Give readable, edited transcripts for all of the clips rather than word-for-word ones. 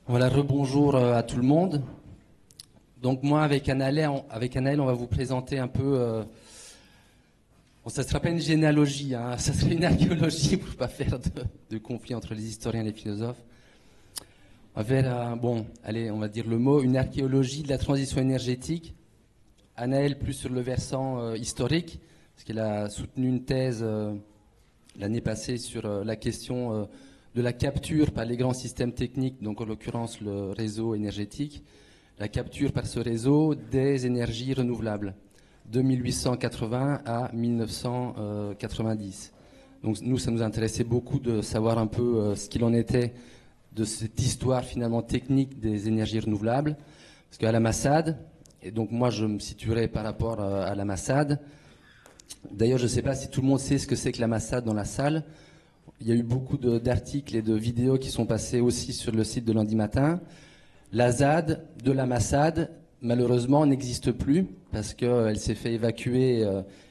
Voilà, rebonjour à tout le monde. Donc moi, avec Anaël, on va vous présenter un peu... bon, ça ne sera pas une généalogie, hein, ça serait une archéologie pour ne pas faire de conflit entre les historiens et les philosophes. On va faire, bon, allez, on va dire le mot, une archéologie de la transition énergétique. Anaël plus sur le versant historique, parce qu'elle a soutenu une thèse l'année passée sur la question de la capture par les grands systèmes techniques, donc en l'occurrence le réseau énergétique, la capture par ce réseau des énergies renouvelables, de 1880 à 1990. Donc nous, ça nous intéressait beaucoup de savoir un peu ce qu'il en était de cette histoire finalement technique des énergies renouvelables, parce qu'à la Massad, et donc moi je me situerai par rapport à la Massad. D'ailleurs, je ne sais pas si tout le monde sait ce que c'est que la Massad dans la salle. Il y a eu beaucoup d'articles et de vidéos qui sont passés aussi sur le site de Lundi Matin. La ZAD de la Massad, malheureusement, n'existe plus parce qu'elle s'est fait évacuer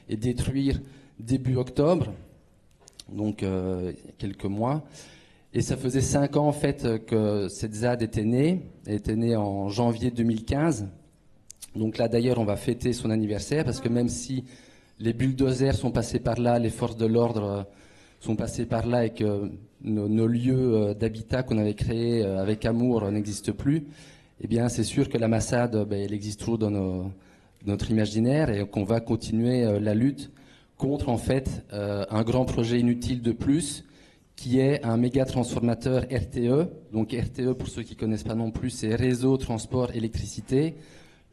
et détruire début octobre, donc il y a quelques mois. Et ça faisait 5 ans en fait que cette ZAD était née. Elle était née en janvier 2015. Donc là d'ailleurs on va fêter son anniversaire parce que même si les bulldozers sont passés par là, les forces de l'ordre sont passés par là et que nos lieux d'habitat qu'on avait créés avec amour n'existent plus, eh bien c'est sûr que la Massad, elle existe toujours dans notre imaginaire et qu'on va continuer la lutte contre en fait un grand projet inutile de plus qui est un méga transformateur RTE. Donc RTE, pour ceux qui ne connaissent pas non plus, c'est Réseau Transport Électricité.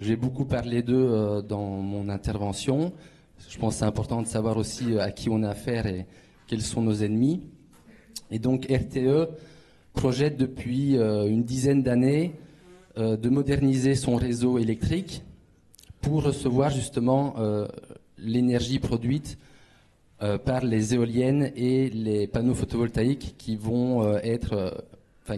J'ai beaucoup parlé d'eux dans mon intervention. Je pense que c'est important de savoir aussi à qui on a affaire et quels sont nos ennemis. Et donc RTE projette depuis une dizaine d'années de moderniser son réseau électrique pour recevoir justement l'énergie produite par les éoliennes et les panneaux photovoltaïques qui vont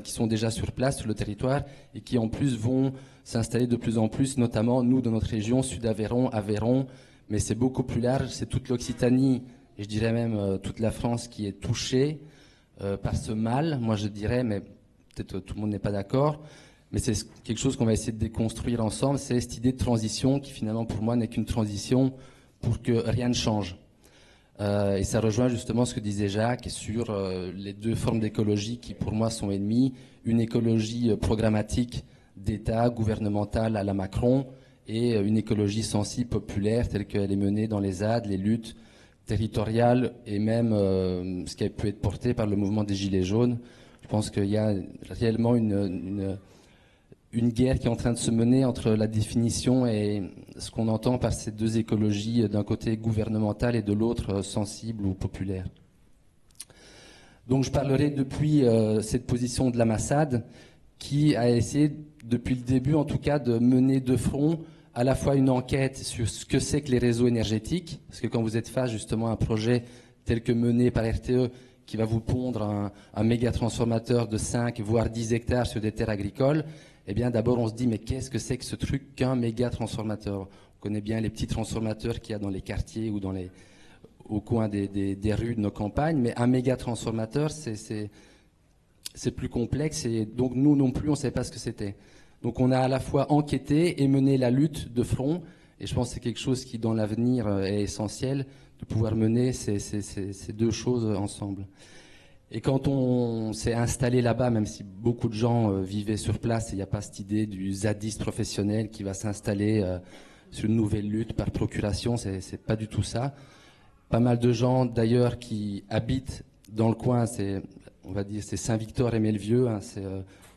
qui sont déjà sur place sur le territoire et qui en plus vont s'installer de plus en plus, notamment nous dans notre région, Sud-Aveyron, Aveyron, mais c'est beaucoup plus large, c'est toute l'Occitanie et je dirais même toute la France qui est touchée par ce mal, moi je dirais, mais peut-être tout le monde n'est pas d'accord, mais c'est quelque chose qu'on va essayer de déconstruire ensemble, c'est cette idée de transition qui finalement pour moi n'est qu'une transition pour que rien ne change. Et ça rejoint justement ce que disait Jacques sur les deux formes d'écologie qui pour moi sont ennemies, une écologie programmatique d'État, gouvernementale à la Macron, et une écologie sensible, populaire, telle qu'elle est menée dans les ZAD, les luttes territoriales, et même ce qui a pu être porté par le mouvement des Gilets jaunes. Je pense qu'il y a réellement une guerre qui est en train de se mener entre la définition et ce qu'on entend par ces deux écologies, d'un côté gouvernementale et de l'autre sensible ou populaire. Donc je parlerai depuis cette position de la Massad, qui a essayé, depuis le début en tout cas, de mener de front à la fois une enquête sur ce que c'est que les réseaux énergétiques, parce que quand vous êtes face justement à un projet tel que mené par RTE, qui va vous pondre un méga transformateur de 5 voire 10 hectares sur des terres agricoles, eh bien d'abord on se dit mais qu'est-ce que c'est que ce truc qu'un méga transformateur? On connaît bien les petits transformateurs qu'il y a dans les quartiers ou au coin des rues de nos campagnes, mais un méga transformateur c'est plus complexe et donc nous non plus on ne savait pas ce que c'était. Donc on a à la fois enquêté et mené la lutte de front et je pense que c'est quelque chose qui dans l'avenir est essentiel de pouvoir mener ces deux choses ensemble. Et quand on s'est installé là-bas, même si beaucoup de gens vivaient sur place, il n'y a pas cette idée du zadiste professionnel qui va s'installer sur une nouvelle lutte par procuration, c'est pas du tout ça. Pas mal de gens d'ailleurs qui habitent dans le coin, on va dire c'est Saint-Victor et Melvieux, hein, c'est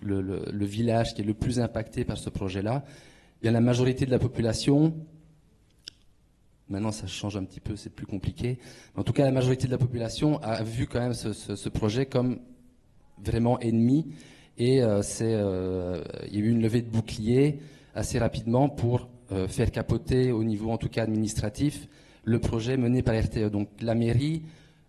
le village qui est le plus impacté par ce projet-là. Il y a la majorité de la population. Maintenant, ça change un petit peu, c'est plus compliqué. En tout cas, la majorité de la population a vu quand même ce projet comme vraiment ennemi. Et il y a eu une levée de bouclier assez rapidement pour faire capoter, au niveau en tout cas administratif, le projet mené par RTE. Donc la mairie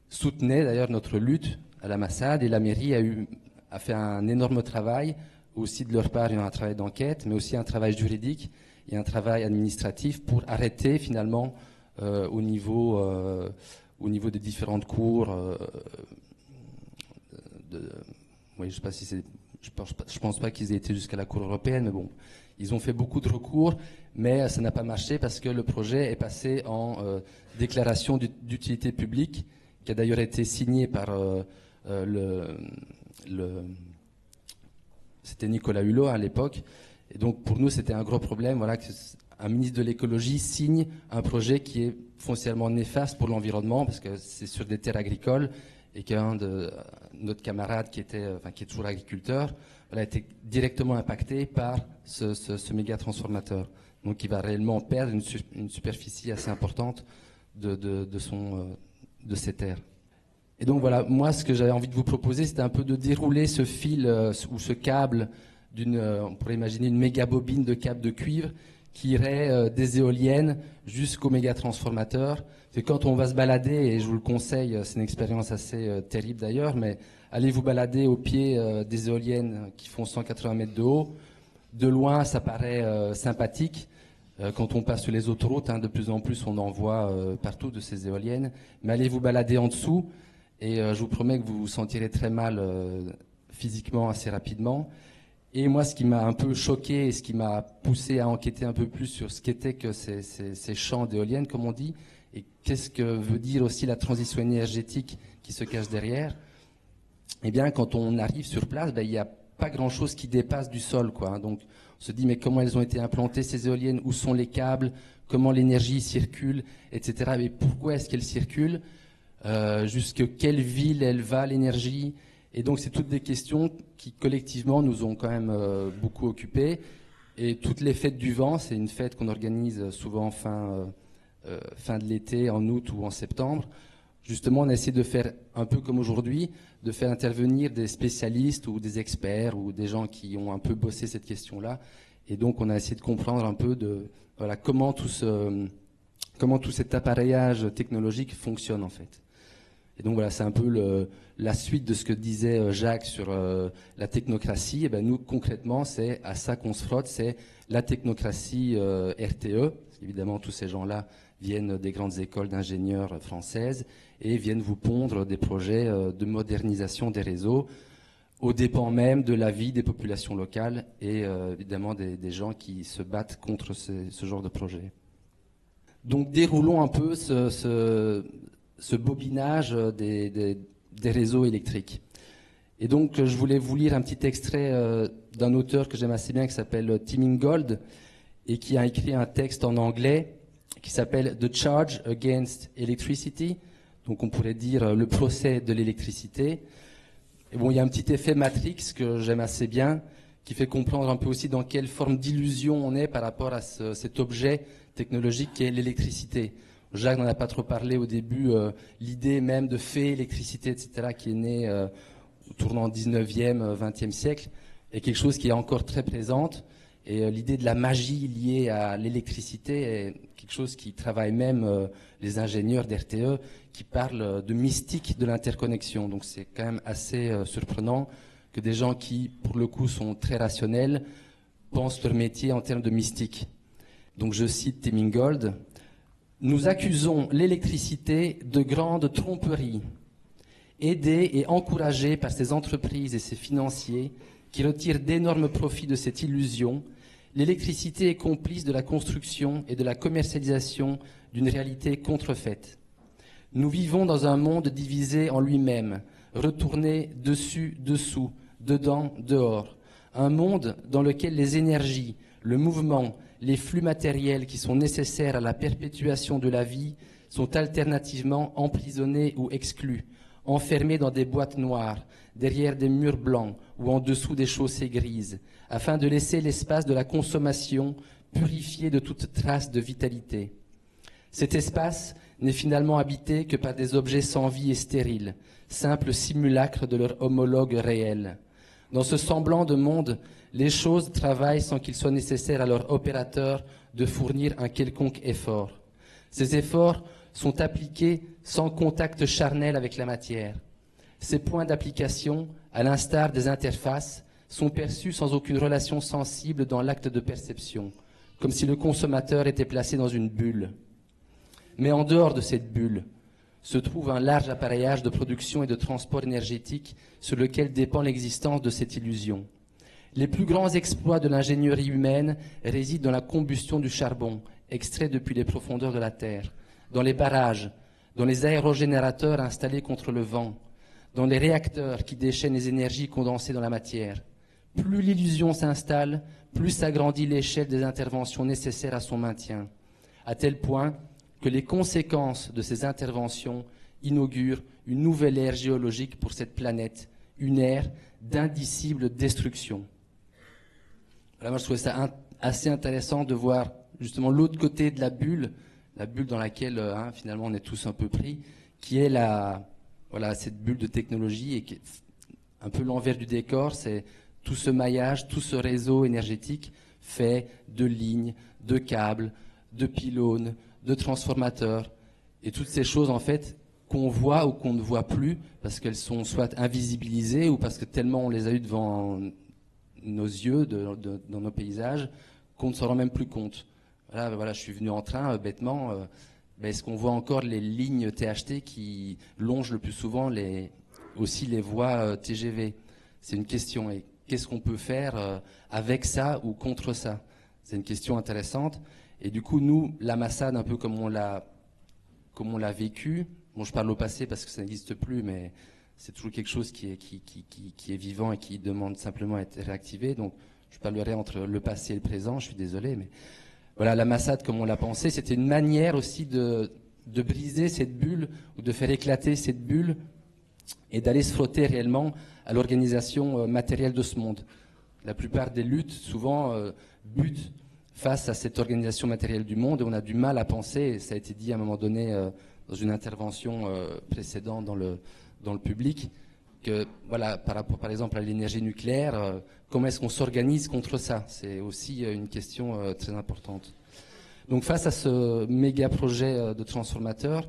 soutenait d'ailleurs notre lutte à la Massad et la mairie a fait un énorme travail. Aussi de leur part, il y a un travail d'enquête, mais aussi un travail juridique et un travail administratif pour arrêter finalement au niveau des différentes cours. Oui, je ne sais pas si c'est je pense pas qu'ils aient été jusqu'à la Cour européenne, mais bon, ils ont fait beaucoup de recours, mais ça n'a pas marché parce que le projet est passé en déclaration d'utilité publique, qui a d'ailleurs été signée par c'était Nicolas Hulot à l'époque. Et donc pour nous, c'était un gros problème, voilà, qu'un ministre de l'écologie signe un projet qui est foncièrement néfaste pour l'environnement, parce que c'est sur des terres agricoles, et qu'un de notre camarade qui est toujours agriculteur, a été directement impacté par ce méga transformateur. Donc il va réellement perdre une superficie assez importante de ses terres. Et donc voilà, moi ce que j'avais envie de vous proposer, c'était un peu de dérouler ce fil ou ce câble on pourrait imaginer une méga bobine de câble de cuivre qui irait des éoliennes jusqu'au méga transformateur. C'est quand on va se balader, et je vous le conseille, c'est une expérience assez terrible d'ailleurs, mais allez vous balader au pied des éoliennes qui font 180 mètres de haut. De loin, ça paraît sympathique. Quand on passe sur les autoroutes, de plus en plus, on en voit partout de ces éoliennes. Mais allez vous balader en dessous, et je vous promets que vous vous sentirez très mal physiquement assez rapidement. Et moi, ce qui m'a un peu choqué et ce qui m'a poussé à enquêter un peu plus sur ce qu'étaient que ces champs d'éoliennes, comme on dit, et qu'est-ce que veut dire aussi la transition énergétique qui se cache derrière, eh bien, quand on arrive sur place, il n'y a pas grand-chose qui dépasse du sol, quoi. Donc, on se dit, mais comment elles ont été implantées, ces éoliennes? Où sont les câbles? Comment l'énergie circule, etc. Mais pourquoi est-ce qu'elle circule? Jusque quelle ville elle va, l'énergie? Et donc, c'est toutes des questions qui, collectivement, nous ont quand même beaucoup occupés. Et toutes les fêtes du vent, c'est une fête qu'on organise souvent fin de l'été, en août ou en septembre. Justement, on a essayé de faire un peu comme aujourd'hui, de faire intervenir des spécialistes ou des experts ou des gens qui ont un peu bossé cette question-là. Et donc, on a essayé de comprendre un peu comment tout cet appareillage technologique fonctionne en fait. Et donc voilà, c'est un peu la suite de ce que disait Jacques sur la technocratie. Et ben nous, concrètement, c'est à ça qu'on se frotte, c'est la technocratie RTE. Évidemment, tous ces gens-là viennent des grandes écoles d'ingénieurs françaises et viennent vous pondre des projets de modernisation des réseaux aux dépens même de la vie des populations locales et évidemment des gens qui se battent contre ce genre de projet. Donc déroulons un peu ce bobinage des réseaux électriques. Et donc, je voulais vous lire un petit extrait d'un auteur que j'aime assez bien qui s'appelle Tim Ingold et qui a écrit un texte en anglais qui s'appelle The Charge Against Electricity. Donc, on pourrait dire le procès de l'électricité. Et bon, il y a un petit effet Matrix que j'aime assez bien qui fait comprendre un peu aussi dans quelle forme d'illusion on est par rapport à cet objet technologique qu'est l'électricité. Jacques n'en a pas trop parlé au début, l'idée même de fée, électricité, etc., qui est née au tournant 19e, 20e siècle, est quelque chose qui est encore très présente. Et l'idée de la magie liée à l'électricité est quelque chose qui travaille même les ingénieurs d'RTE, qui parlent de mystique de l'interconnexion. Donc c'est quand même assez surprenant que des gens qui, pour le coup, sont très rationnels, pensent leur métier en termes de mystique. Donc je cite Tim Ingold. Nous accusons l'électricité de grande tromperie, aidée et encouragée par ces entreprises et ces financiers qui retirent d'énormes profits de cette illusion. L'électricité est complice de la construction et de la commercialisation d'une réalité contrefaite. Nous vivons dans un monde divisé en lui-même, retourné dessus, dessous, dedans, dehors. Un monde dans lequel les énergies, le mouvement, les flux matériels qui sont nécessaires à la perpétuation de la vie sont alternativement emprisonnés ou exclus, enfermés dans des boîtes noires, derrière des murs blancs ou en dessous des chaussées grises, afin de laisser l'espace de la consommation purifié de toute trace de vitalité. Cet espace n'est finalement habité que par des objets sans vie et stériles, simples simulacres de leur homologue réel. Dans ce semblant de monde, les choses travaillent sans qu'il soit nécessaire à leur opérateur de fournir un quelconque effort. Ces efforts sont appliqués sans contact charnel avec la matière. Ces points d'application, à l'instar des interfaces, sont perçus sans aucune relation sensible dans l'acte de perception, comme si le consommateur était placé dans une bulle. Mais en dehors de cette bulle, se trouve un large appareillage de production et de transport énergétique sur lequel dépend l'existence de cette illusion. Les plus grands exploits de l'ingénierie humaine résident dans la combustion du charbon, extrait depuis les profondeurs de la Terre, dans les barrages, dans les aérogénérateurs installés contre le vent, dans les réacteurs qui déchaînent les énergies condensées dans la matière. Plus l'illusion s'installe, plus s'agrandit l'échelle des interventions nécessaires à son maintien, à tel point que les conséquences de ces interventions inaugurent une nouvelle ère géologique pour cette planète, une ère d'indicible destruction. Voilà, moi je trouvais ça assez intéressant de voir justement l'autre côté de la bulle dans laquelle finalement on est tous un peu pris, qui est cette bulle de technologie et qui est un peu l'envers du décor, c'est tout ce maillage, tout ce réseau énergétique fait de lignes, de câbles, de pylônes, de transformateurs, et toutes ces choses en fait qu'on voit ou qu'on ne voit plus parce qu'elles sont soit invisibilisées ou parce que tellement on les a eues devant nos yeux, dans nos paysages, qu'on ne s'en rend même plus compte. Voilà, je suis venu en train, bêtement. Est-ce qu'on voit encore les lignes THT qui longent le plus souvent aussi les voies TGV? C'est une question. Et qu'est-ce qu'on peut faire avec ça ou contre ça? C'est une question intéressante. Et du coup, nous, la Massad, un peu comme on l'a vécu, bon, je parle au passé parce que ça n'existe plus, mais c'est toujours quelque chose qui est vivant et qui demande simplement à être réactivé. Donc, je parlerai entre le passé et le présent, je suis désolé, mais voilà, la Massad, comme on l'a pensé, c'était une manière aussi de briser cette bulle ou de faire éclater cette bulle et d'aller se frotter réellement à l'organisation matérielle de ce monde. La plupart des luttes, souvent, butent face à cette organisation matérielle du monde et on a du mal à penser, et ça a été dit à un moment donné dans une intervention précédente dans le public, que voilà, par rapport par exemple à l'énergie nucléaire, comment est-ce qu'on s'organise contre ça? C'est aussi une question très importante. Donc face à ce méga projet de transformateur,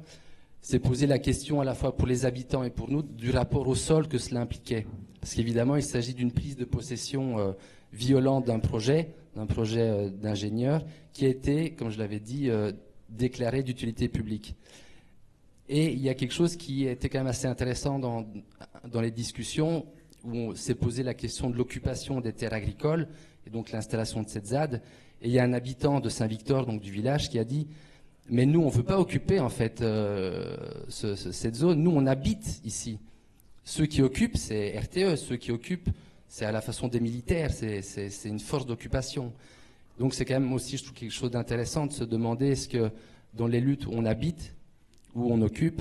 c'est poser la question à la fois pour les habitants et pour nous du rapport au sol que cela impliquait. Parce qu'évidemment, il s'agit d'une prise de possession violente d'un projet d'ingénieur qui a été, comme je l'avais dit, déclaré d'utilité publique. Et il y a quelque chose qui était quand même assez intéressant dans les discussions où on s'est posé la question de l'occupation des terres agricoles et donc l'installation de cette ZAD. Et il y a un habitant de Saint-Victor, donc du village, qui a dit « Mais nous, on ne veut pas occuper en fait cette zone, nous on habite ici. Ceux qui occupent, c'est RTE, ceux qui occupent, c'est à la façon des militaires, c'est une force d'occupation. » Donc c'est quand même aussi, je trouve, quelque chose d'intéressant de se demander est-ce que dans les luttes on habite, où on occupe.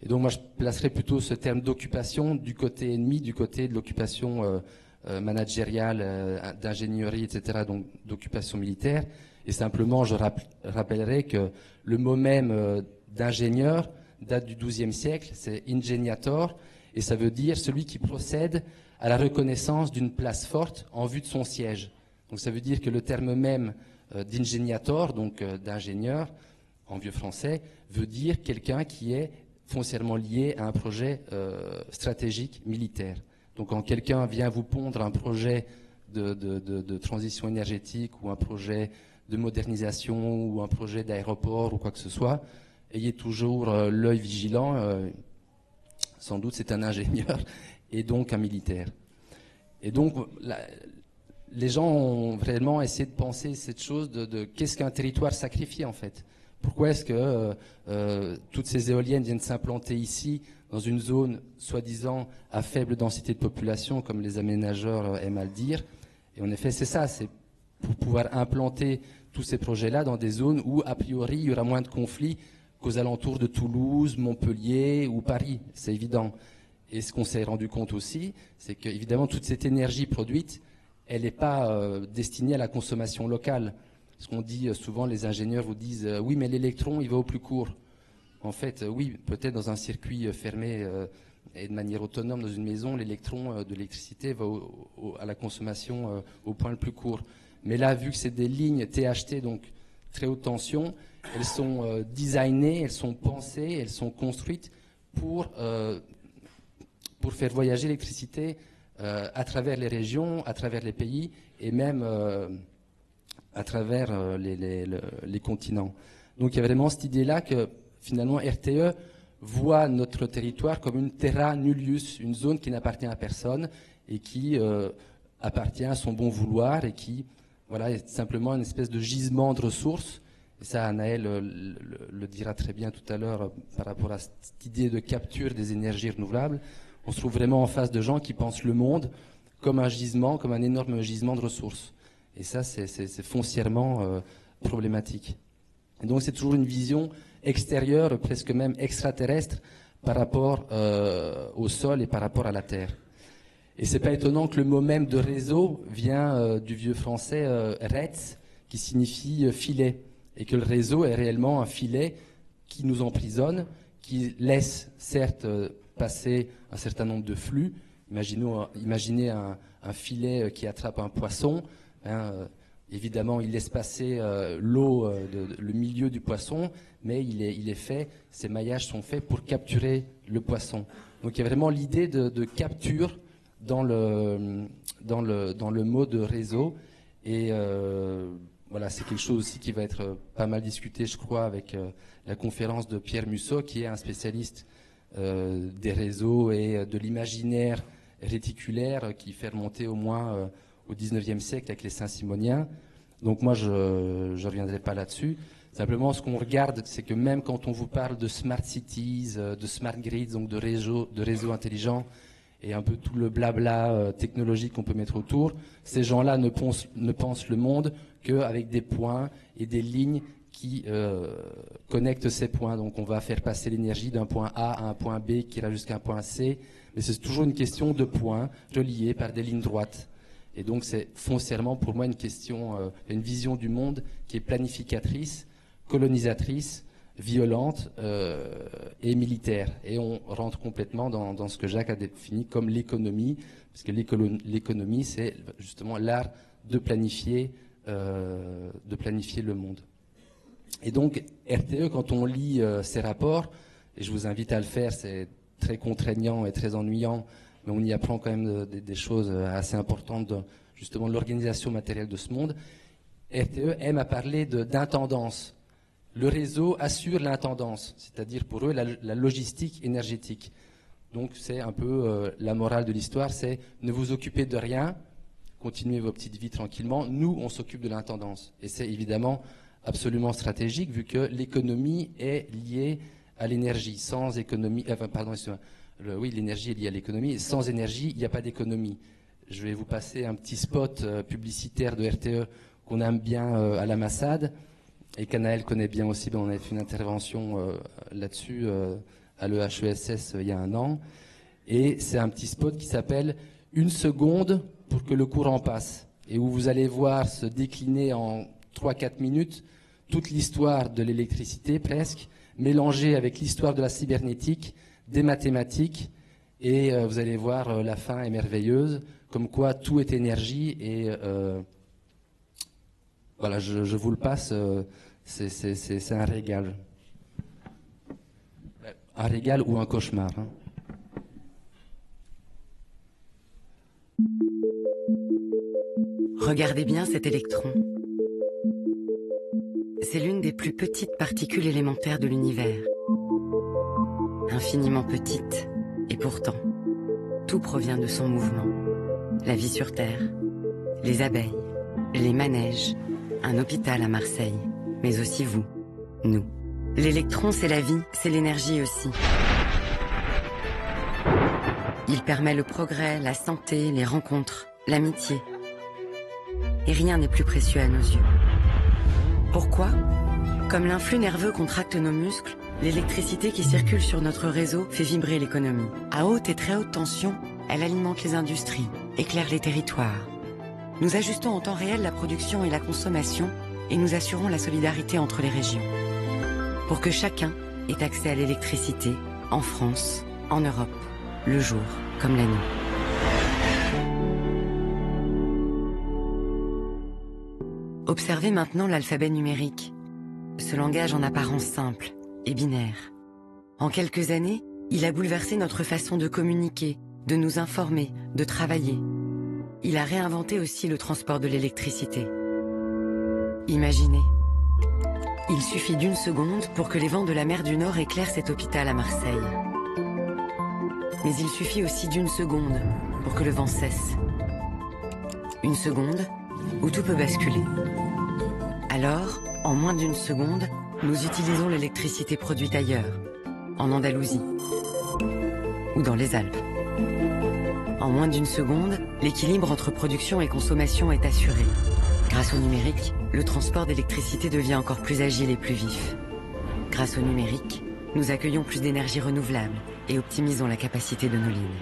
Et donc moi je placerais plutôt ce terme d'occupation du côté ennemi, du côté de l'occupation managériale, d'ingénierie, etc., donc d'occupation militaire. Et simplement je rappellerai que le mot même d'ingénieur date du XIIe siècle, c'est ingeniator, et ça veut dire celui qui procède à la reconnaissance d'une place forte en vue de son siège. Donc ça veut dire que le terme même d'ingeniator, donc d'ingénieur, en vieux français, veut dire quelqu'un qui est foncièrement lié à un projet stratégique militaire. Donc quand quelqu'un vient vous pondre un projet de transition énergétique ou un projet de modernisation ou un projet d'aéroport ou quoi que ce soit, ayez toujours l'œil vigilant. Sans doute c'est un ingénieur et donc un militaire. Et donc les gens ont vraiment essayé de penser cette chose de qu'est-ce qu'un territoire sacrifié en fait. Pourquoi est-ce que toutes ces éoliennes viennent s'implanter ici, dans une zone soi-disant à faible densité de population, comme les aménageurs aiment à le dire? Et en effet, c'est ça, c'est pour pouvoir implanter tous ces projets-là dans des zones où, a priori, il y aura moins de conflits qu'aux alentours de Toulouse, Montpellier ou Paris, c'est évident. Et ce qu'on s'est rendu compte aussi, c'est qu'évidemment, toute cette énergie produite, elle n'est pas destinée à la consommation locale. Ce qu'on dit souvent, les ingénieurs vous disent oui, mais l'électron, il va au plus court. En fait, oui, peut-être dans un circuit fermé et de manière autonome dans une maison, l'électron de l'électricité va à la consommation au point le plus court. Mais là, vu que c'est des lignes THT, donc très haute tension, elles sont designées, elles sont pensées, elles sont construites pour faire voyager l'électricité à travers les régions, à travers les pays et même à travers les continents. Donc il y a vraiment cette idée-là que finalement RTE voit notre territoire comme une terra nullius, une zone qui n'appartient à personne et qui appartient à son bon vouloir et qui est simplement une espèce de gisement de ressources. Et ça, Anaël le dira très bien tout à l'heure par rapport à cette idée de capture des énergies renouvelables. On se trouve vraiment en face de gens qui pensent le monde comme un gisement, comme un énorme gisement de ressources. Et ça, c'est foncièrement problématique. Et donc, c'est toujours une vision extérieure, presque même extraterrestre, par rapport au sol et par rapport à la Terre. Et c'est pas étonnant que le mot même de réseau vient du vieux français rets, qui signifie filet, et que le réseau est réellement un filet qui nous emprisonne, qui laisse certes passer un certain nombre de flux. Imaginez un filet qui attrape un poisson. Évidemment, il laisse passer l'eau, le milieu du poisson, mais il est fait, ces maillages sont faits pour capturer le poisson. Donc il y a vraiment l'idée de capture dans le mot de réseau. Et voilà, c'est quelque chose aussi qui va être pas mal discuté, je crois, avec la conférence de Pierre Musso, qui est un spécialiste des réseaux et de l'imaginaire réticulaire qui fait remonter au moins au 19e siècle avec les Saint-Simoniens. Donc moi, je ne reviendrai pas là-dessus. Simplement, ce qu'on regarde, c'est que même quand on vous parle de smart cities, de smart grids, donc de réseaux intelligents, et un peu tout le blabla technologique qu'on peut mettre autour, ces gens-là ne pensent le monde qu'avec des points et des lignes qui connectent ces points. Donc on va faire passer l'énergie d'un point A à un point B qui ira jusqu'à un point C, mais c'est toujours une question de points reliés par des lignes droites. Et donc c'est foncièrement pour moi une question, une vision du monde qui est planificatrice, colonisatrice, violente et militaire. Et on rentre complètement dans ce que Jacques a défini comme l'économie, parce que l'économie, c'est justement l'art de planifier le monde. Et donc, RTE, quand on lit ces rapports, et je vous invite à le faire, c'est très contraignant et très ennuyant, mais on y apprend quand même des choses assez importantes de justement l'organisation matérielle de ce monde. RTE aime à parler d'intendance. Le réseau assure l'intendance, c'est-à-dire pour eux la logistique énergétique. Donc c'est un peu la morale de l'histoire, c'est ne vous occupez de rien, continuez vos petites vies tranquillement, nous on s'occupe de l'intendance. Et c'est évidemment absolument stratégique vu que l'économie est liée à l'énergie. Sans économie, l'énergie est liée à l'économie, et sans énergie il n'y a pas d'économie. Je vais vous passer un petit spot publicitaire de RTE qu'on aime bien à la Massade. Et qu'Anaël connaît bien aussi, on a fait une intervention là-dessus à l'EHESS il y a un an. Et c'est un petit spot qui s'appelle « Une seconde pour que le courant passe » et où vous allez voir se décliner en 3-4 minutes toute l'histoire de l'électricité presque, mélangée avec l'histoire de la cybernétique, des mathématiques, et vous allez voir la fin est merveilleuse, comme quoi tout est énergie et... voilà, je vous le passe, c'est un régal. Un régal ou un cauchemar. Hein. Regardez bien cet électron. C'est l'une des plus petites particules élémentaires de l'univers. Infiniment petite, et pourtant, tout provient de son mouvement. La vie sur Terre, les abeilles, les manèges, un hôpital à Marseille, mais aussi vous, nous. L'électron, c'est la vie, c'est l'énergie aussi. Il permet le progrès, la santé, les rencontres, l'amitié. Et rien n'est plus précieux à nos yeux. Pourquoi? Comme l'influx nerveux contracte nos muscles, l'électricité qui circule sur notre réseau fait vibrer l'économie. À haute et très haute tension, elle alimente les industries, éclaire les territoires. Nous ajustons en temps réel la production et la consommation et nous assurons la solidarité entre les régions. Pour que chacun ait accès à l'électricité, en France, en Europe, le jour comme la nuit. Observez maintenant l'alphabet numérique. Ce langage en apparence simple et binaire. En quelques années, il a bouleversé notre façon de communiquer, de nous informer, de travailler. Il a réinventé aussi le transport de l'électricité. Imaginez, Il suffit d'une seconde pour que les vents de la mer du Nord éclairent cet hôpital à Marseille. Mais il suffit aussi d'une seconde pour que le vent cesse. Une seconde où tout peut basculer. Alors, en moins d'une seconde, nous utilisons l'électricité produite ailleurs, en Andalousie ou dans les Alpes. En moins d'une seconde, l'équilibre entre production et consommation est assuré. Grâce au numérique, le transport d'électricité devient encore plus agile et plus vif. Grâce au numérique, nous accueillons plus d'énergie renouvelable et optimisons la capacité de nos lignes.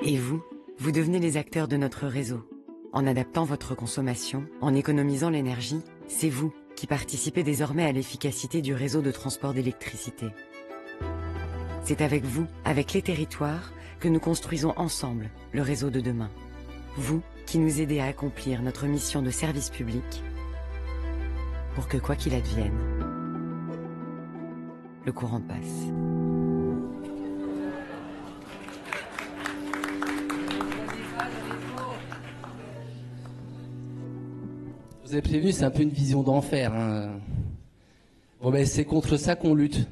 Et vous, vous devenez les acteurs de notre réseau. En adaptant votre consommation, en économisant l'énergie, c'est vous qui participez désormais à l'efficacité du réseau de transport d'électricité. C'est avec vous, avec les territoires, que nous construisons ensemble le réseau de demain. Vous qui nous aidez à accomplir notre mission de service public pour que, quoi qu'il advienne, le courant passe. Vous avez prévenu, c'est un peu une vision d'enfer. Hein. Bon, ben, c'est contre ça qu'on lutte.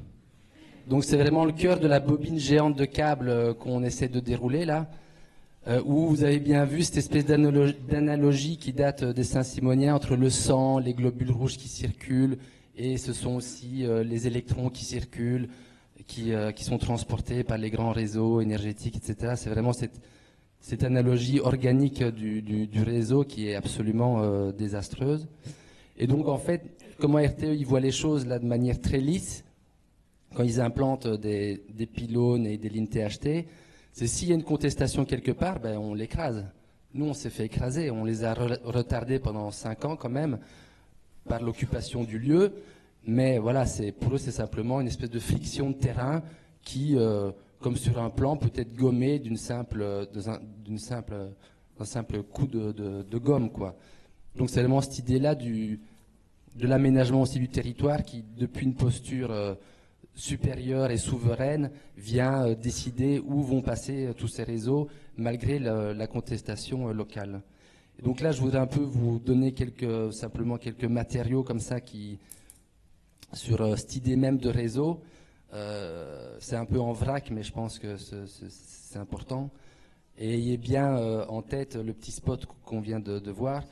Donc c'est vraiment le cœur de la bobine géante de câbles qu'on essaie de dérouler là, où vous avez bien vu cette espèce d'analogie qui date des Saint-Simoniens entre le sang, les globules rouges qui circulent, et ce sont aussi les électrons qui circulent, qui sont transportés par les grands réseaux énergétiques, etc. C'est vraiment cette analogie organique du réseau qui est absolument désastreuse. Et donc en fait, comment RTE ils voient les choses là de manière très lisse, quand ils implantent des pylônes et des lignes THT, c'est s'il y a une contestation quelque part, ben on l'écrase. Nous, on s'est fait écraser, on les a retardés pendant 5 ans quand même, par l'occupation du lieu, mais voilà, pour eux, c'est simplement une espèce de friction de terrain qui, comme sur un plan, peut être gommée d'un simple coup de gomme, quoi. Donc c'est vraiment cette idée-là de l'aménagement aussi du territoire qui, depuis une posture supérieure et souveraine, vient décider où vont passer tous ces réseaux malgré la contestation locale. Et donc là, je voudrais un peu vous donner simplement quelques matériaux comme ça sur cette idée même de réseau. C'est un peu en vrac, mais je pense que c'est important. Et ayez bien en tête le petit spot qu'on vient de voir.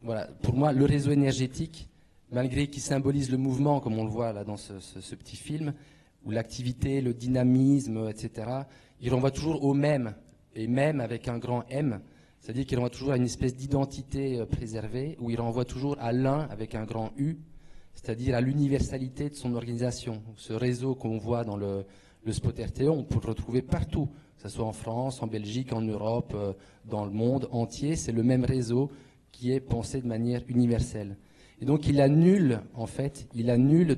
Voilà, pour moi, le réseau énergétique, malgré qu'il symbolise le mouvement, comme on le voit là dans ce petit film, où l'activité, le dynamisme, etc., il renvoie toujours au même, et même avec un grand M, c'est-à-dire qu'il renvoie toujours à une espèce d'identité préservée, où il renvoie toujours à l'un avec un grand U, c'est-à-dire à l'universalité de son organisation. Ce réseau qu'on voit dans le spot RTE, on peut le retrouver partout, que ce soit en France, en Belgique, en Europe, dans le monde entier, c'est le même réseau qui est pensé de manière universelle. Et donc il annule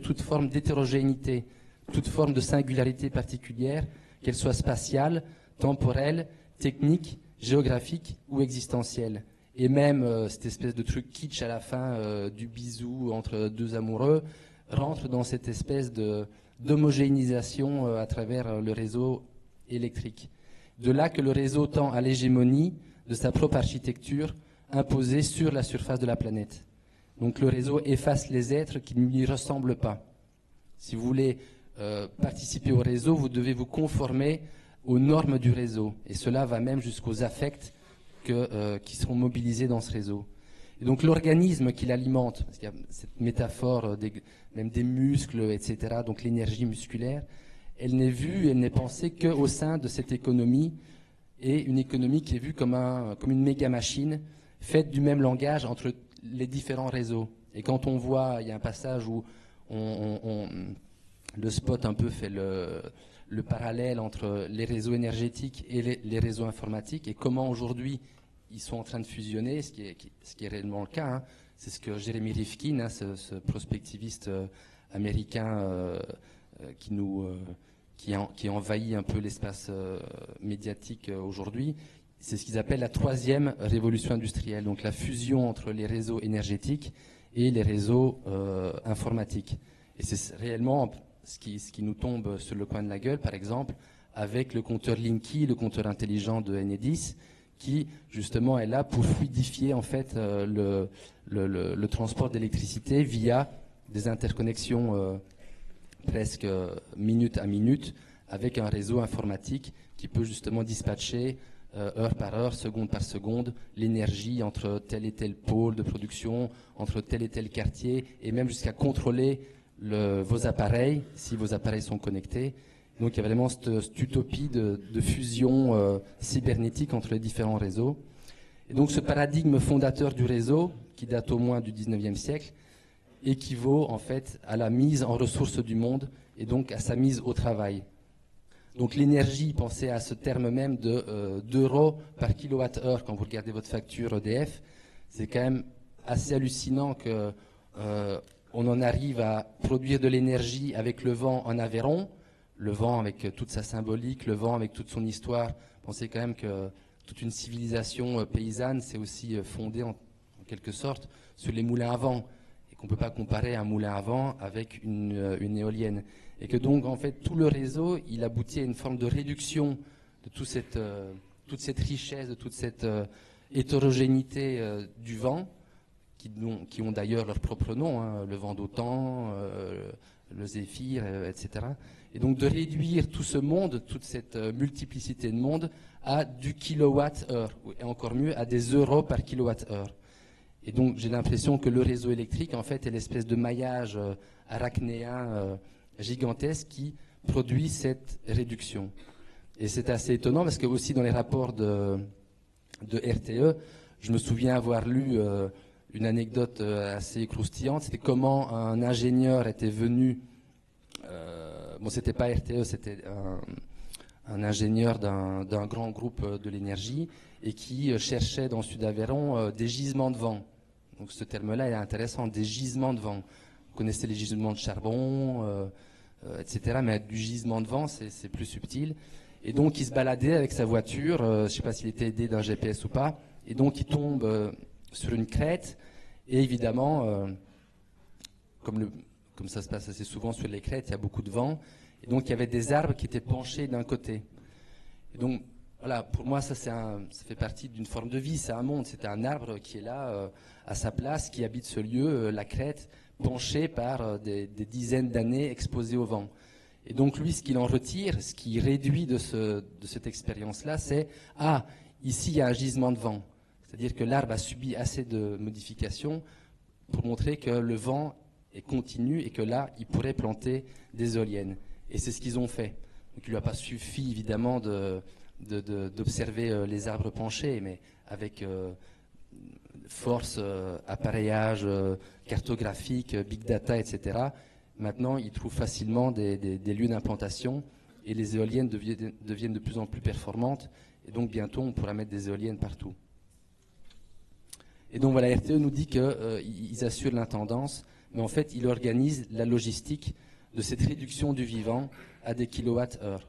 toute forme d'hétérogénéité, toute forme de singularité particulière, qu'elle soit spatiale, temporelle, technique, géographique ou existentielle. Et même cette espèce de truc kitsch à la fin du bisou entre deux amoureux rentre dans cette espèce d'homogénéisation à travers le réseau électrique. De là que le réseau tend à l'hégémonie de sa propre architecture imposée sur la surface de la planète. Donc le réseau efface les êtres qui ne lui ressemblent pas. Si vous voulez participer au réseau, vous devez vous conformer aux normes du réseau. Et cela va même jusqu'aux affects qui seront mobilisés dans ce réseau. Et donc l'organisme qui l'alimente, parce qu'il y a cette métaphore même des muscles, etc., donc l'énergie musculaire, elle n'est vue, elle n'est pensée qu'au sein de cette économie, et une économie qui est vue comme une méga machine, faite du même langage entre les différents réseaux. Et quand on voit, il y a un passage où le spot un peu fait le parallèle entre les réseaux énergétiques et les réseaux informatiques, et comment aujourd'hui ils sont en train de fusionner, ce qui est réellement le cas. Hein. C'est ce que Jeremy Rifkin, hein, ce prospectiviste américain qui envahit un peu l'espace médiatique aujourd'hui, c'est ce qu'ils appellent la troisième révolution industrielle, donc la fusion entre les réseaux énergétiques et les réseaux informatiques. Et c'est réellement ce qui nous tombe sur le coin de la gueule, par exemple, avec le compteur Linky, le compteur intelligent de Enedis, qui justement est là pour fluidifier en fait le transport d'électricité via des interconnexions presque minute à minute avec un réseau informatique qui peut justement dispatcher heure par heure, seconde par seconde, l'énergie entre tel et tel pôle de production, entre tel et tel quartier, et même jusqu'à contrôler vos appareils, si vos appareils sont connectés. Donc il y a vraiment cette utopie de fusion cybernétique entre les différents réseaux. Et donc ce paradigme fondateur du réseau, qui date au moins du 19e siècle, équivaut en fait à la mise en ressources du monde et donc à sa mise au travail. Donc l'énergie, pensez à ce terme même d'euros par kilowattheure quand vous regardez votre facture EDF, c'est quand même assez hallucinant que on en arrive à produire de l'énergie avec le vent en Aveyron, le vent avec toute sa symbolique, le vent avec toute son histoire. Pensez quand même que toute une civilisation paysanne s'est aussi fondée en quelque sorte sur les moulins à vent, et qu'on ne peut pas comparer un moulin à vent avec une éolienne. Et que donc, en fait, tout le réseau, il aboutit à une forme de réduction de toute cette richesse, de toute cette hétérogénéité du vent, qui ont d'ailleurs leur propre nom, hein, le vent d'Autan, le zéphyr, etc. Et donc de réduire tout ce monde, toute cette multiplicité de monde, à du kilowatt-heure, et encore mieux, à des euros par kilowatt-heure. Et donc j'ai l'impression que le réseau électrique, en fait, est l'espèce de maillage arachnéen gigantesque qui produit cette réduction. Et c'est assez étonnant parce que aussi dans les rapports de RTE, je me souviens avoir lu une anecdote assez croustillante. C'était comment un ingénieur était venu, bon c'était pas RTE, c'était un ingénieur d'un grand groupe de l'énergie et qui cherchait dans le sud d'Aveyron des gisements de vent. Donc ce terme-là est intéressant, des gisements de vent. Vous connaissez les gisements de charbon, etc. Mais du gisement de vent, c'est plus subtil. Et donc, il se baladait avec sa voiture, je ne sais pas s'il était aidé d'un GPS ou pas, et donc il tombe sur une crête, et évidemment, comme ça se passe assez souvent sur les crêtes, il y a beaucoup de vent, et donc il y avait des arbres qui étaient penchés d'un côté. Et donc, voilà, pour moi, ça fait partie d'une forme de vie, c'est un monde, c'est un arbre qui est là, à sa place, qui habite ce lieu, la crête, penché par des dizaines d'années exposées au vent. Et donc lui, ce qu'il en retire, ce qui réduit de cette expérience-là, c'est « Ah, ici il y a un gisement de vent ». C'est-à-dire que l'arbre a subi assez de modifications pour montrer que le vent est continu et que là, il pourrait planter des éoliennes. Et c'est ce qu'ils ont fait. Donc il ne lui a pas suffi évidemment d'observer les arbres penchés, mais avec force, appareillage cartographique, big data, etc. Maintenant, ils trouvent facilement des lieux d'implantation et les éoliennes deviennent de plus en plus performantes. Et donc bientôt, on pourra mettre des éoliennes partout. Et donc voilà, RTE nous dit qu'ils assurent l'intendance, mais en fait, ils organisent la logistique de cette réduction du vivant à des kilowattheures.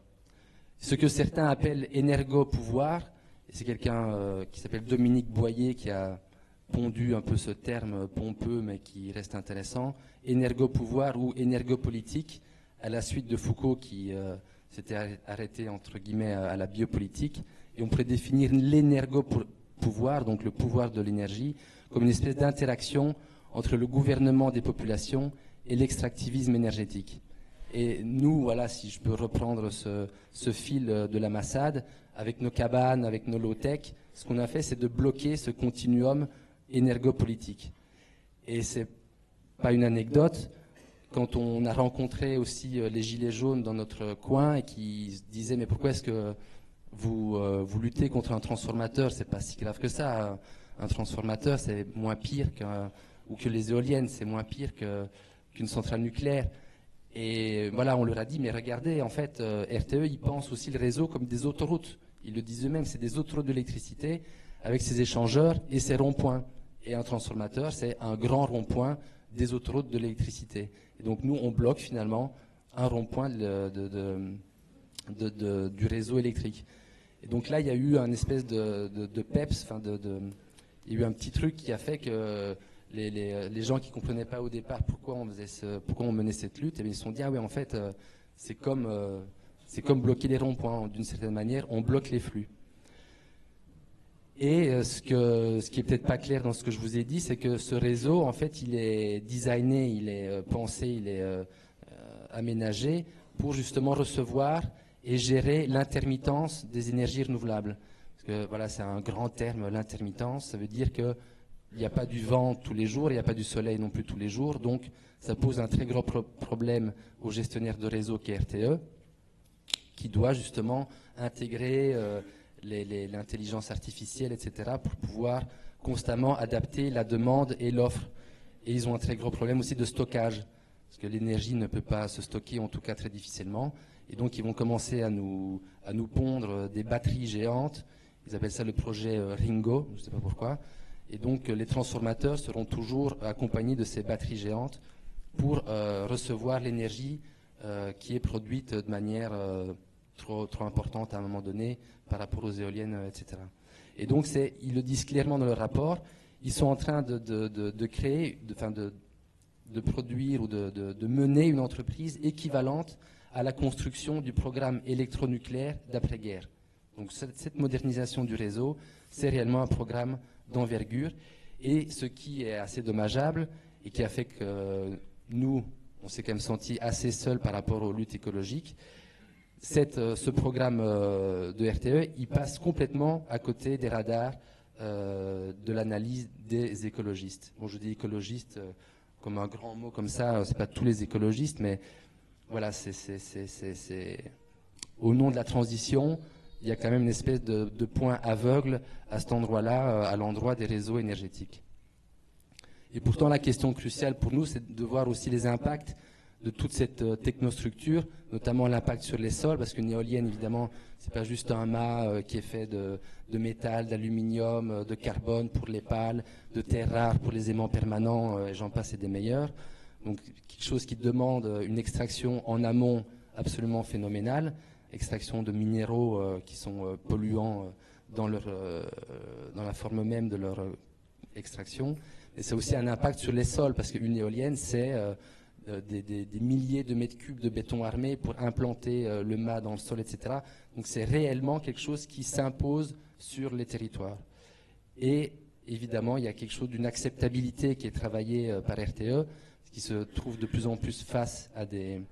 Ce que certains appellent énergo-pouvoir, et c'est quelqu'un qui s'appelle Dominique Boyer qui a pondu un peu ce terme pompeux mais qui reste intéressant, énergo-pouvoir ou énergopolitique, à la suite de Foucault qui s'était arrêté entre guillemets à la biopolitique, et on pourrait définir l'énergo-pouvoir, donc le pouvoir de l'énergie, comme une espèce d'interaction entre le gouvernement des populations et l'extractivisme énergétique. Et nous, voilà, si je peux reprendre ce fil de la Massad, avec nos cabanes, avec nos low-tech, ce qu'on a fait, c'est de bloquer ce continuum énergopolitique. Et c'est pas une anecdote, quand on a rencontré aussi les gilets jaunes dans notre coin et qui se disaient mais pourquoi est-ce que vous luttez contre un transformateur, c'est pas si grave que ça, un transformateur c'est moins pire ou que les éoliennes, c'est moins pire qu'une centrale nucléaire. Et voilà, on leur a dit mais regardez, en fait RTE ils pensent aussi le réseau comme des autoroutes, ils le disent eux-mêmes, c'est des autoroutes d'électricité avec ses échangeurs et ses ronds-points. Et un transformateur, c'est un grand rond-point des autoroutes de l'électricité. Et donc nous, on bloque finalement un rond-point du réseau électrique. Et donc là, il y a eu un espèce de PEPS, il y a eu un petit truc qui a fait que les gens qui ne comprenaient pas au départ pourquoi on menait cette lutte, ils se sont dit, ah oui, en fait, c'est comme bloquer les ronds-points, d'une certaine manière, on bloque les flux. Et ce qui est peut-être pas clair dans ce que je vous ai dit, c'est que ce réseau, en fait, il est designé, il est pensé, il est aménagé pour justement recevoir et gérer l'intermittence des énergies renouvelables. Parce que voilà, c'est un grand terme, l'intermittence. Ça veut dire que il n'y a pas du vent tous les jours, il n'y a pas du soleil non plus tous les jours. Donc, ça pose un très gros problème au gestionnaire de réseau qui est RTE, qui doit justement intégrer l'intelligence artificielle, etc., pour pouvoir constamment adapter la demande et l'offre. Et ils ont un très gros problème aussi de stockage, parce que l'énergie ne peut pas se stocker, en tout cas très difficilement. Et donc, ils vont commencer à nous pondre des batteries géantes. Ils appellent ça le projet Ringo, je ne sais pas pourquoi. Et donc, les transformateurs seront toujours accompagnés de ces batteries géantes pour recevoir l'énergie qui est produite de manière trop importante à un moment donné par rapport aux éoliennes, etc. Et donc, ils le disent clairement dans leur rapport, ils sont en train de créer, de produire ou de mener une entreprise équivalente à la construction du programme électronucléaire d'après-guerre. Donc cette modernisation du réseau, c'est réellement un programme d'envergure. Et ce qui est assez dommageable et qui a fait que nous, on s'est quand même senti assez seuls par rapport aux luttes écologiques, ce programme de RTE, il passe complètement à côté des radars de l'analyse des écologistes. Bon, je dis écologistes comme un grand mot comme ça, c'est pas tous les écologistes, mais voilà, c'est au nom de la transition, il y a quand même une espèce de point aveugle à cet endroit-là, à l'endroit des réseaux énergétiques. Et pourtant, la question cruciale pour nous, c'est de voir aussi les impacts de toute cette technostructure, notamment l'impact sur les sols, parce qu'une éolienne, évidemment, c'est pas juste un mât qui est fait de métal, d'aluminium, de carbone pour les pales, de terres rares pour les aimants permanents, et j'en passe et des meilleurs. Donc, quelque chose qui demande une extraction en amont absolument phénoménale, extraction de minéraux qui sont polluants dans la forme même de leur extraction. Et c'est aussi un impact sur les sols, parce qu'une éolienne, c'est des milliers de mètres cubes de béton armé pour implanter le mât dans le sol, etc. Donc c'est réellement quelque chose qui s'impose sur les territoires. Et évidemment, il y a quelque chose d'une acceptabilité qui est travaillée par RTE, qui se trouve de plus en plus face à des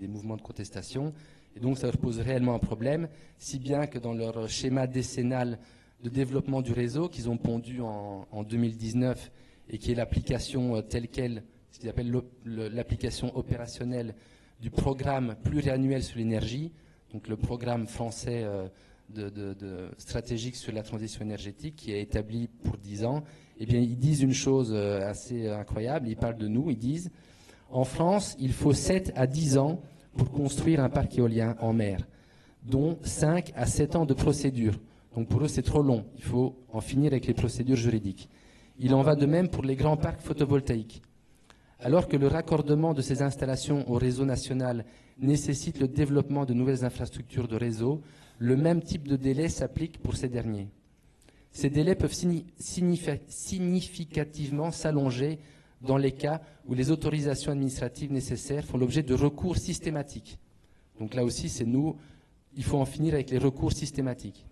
mouvements de contestation. Et donc ça leur pose réellement un problème, si bien que dans leur schéma décennal de développement du réseau qu'ils ont pondu en 2019 et qui est l'application telle qu'elle, ce qu'ils appellent l'application opérationnelle du programme pluriannuel sur l'énergie, donc le programme français stratégique sur la transition énergétique qui est établi pour 10 ans, eh bien ils disent une chose assez incroyable, ils parlent de nous, ils disent en France, il faut 7 à 10 ans pour construire un parc éolien en mer, dont 5 à 7 ans de procédure. Donc pour eux, c'est trop long. Il faut en finir avec les procédures juridiques. Il en va de même pour les grands parcs photovoltaïques. Alors que le raccordement de ces installations au réseau national nécessite le développement de nouvelles infrastructures de réseau, le même type de délai s'applique pour ces derniers. Ces délais peuvent significativement s'allonger dans les cas où les autorisations administratives nécessaires font l'objet de recours systématiques. Donc là aussi, c'est nous, il faut en finir avec les recours systématiques.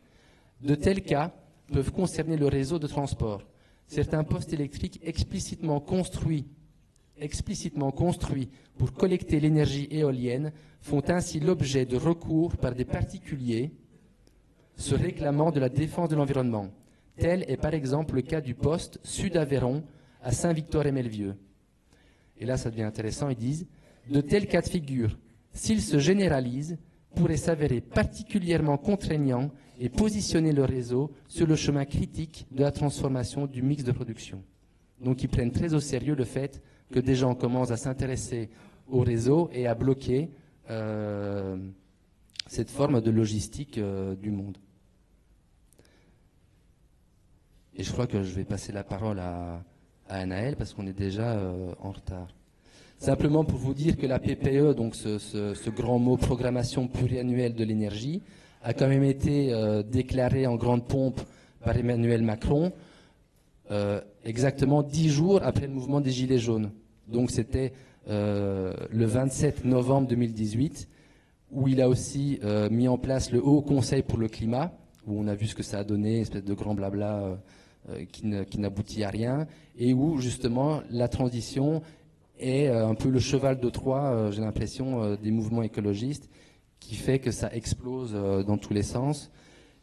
De tels cas peuvent concerner le réseau de transport. Certains postes électriques explicitement construits pour collecter l'énergie éolienne font ainsi l'objet de recours par des particuliers se réclamant de la défense de l'environnement. Tel est par exemple le cas du poste Sud-Aveyron à Saint-Victor-et-Melvieux. Et là, ça devient intéressant, ils disent « De tels cas de figure, s'ils se généralisent, pourraient s'avérer particulièrement contraignants et positionner le réseau sur le chemin critique de la transformation du mix de production. » Donc ils prennent très au sérieux le fait que des gens commencent à s'intéresser au réseau et à bloquer cette forme de logistique du monde. Et je crois que je vais passer la parole à Anaël parce qu'on est déjà en retard. Simplement pour vous dire que la PPE, donc ce grand mot programmation pluriannuelle de l'énergie, a quand même été déclarée en grande pompe par Emmanuel Macron exactement 10 jours après le mouvement des Gilets jaunes. Donc c'était le 27 novembre 2018 où il a aussi mis en place le Haut Conseil pour le climat où on a vu ce que ça a donné, espèce de grand blabla qui n'aboutit à rien, et où justement la transition est un peu le cheval de Troie, j'ai l'impression, des mouvements écologistes, qui fait que ça explose dans tous les sens.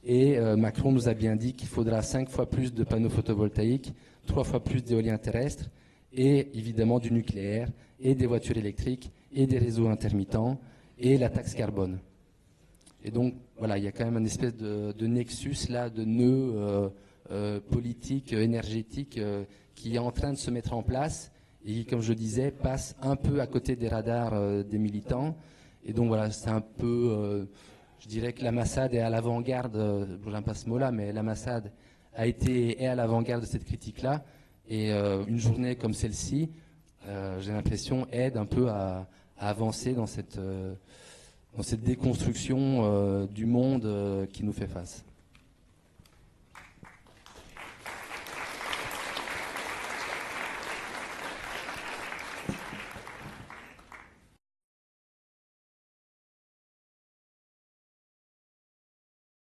Et Macron nous a bien dit qu'il faudra 5 fois plus de panneaux photovoltaïques, 3 fois plus d'éolien terrestre, et évidemment du nucléaire, et des voitures électriques, et des réseaux intermittents, et la taxe carbone. Et donc, voilà, il y a quand même une espèce de nexus là, de nœud politique, énergétique, qui est en train de se mettre en place, et qui, comme je disais, passe un peu à côté des radars des militants. Et donc voilà, c'est un peu... je dirais que la Massad est à l'avant-garde, j'aime pas ce mot-là, mais la Massad est à l'avant-garde de cette critique-là. Et une journée comme celle-ci, j'ai l'impression, aide un peu à avancer dans cette déconstruction du monde qui nous fait face.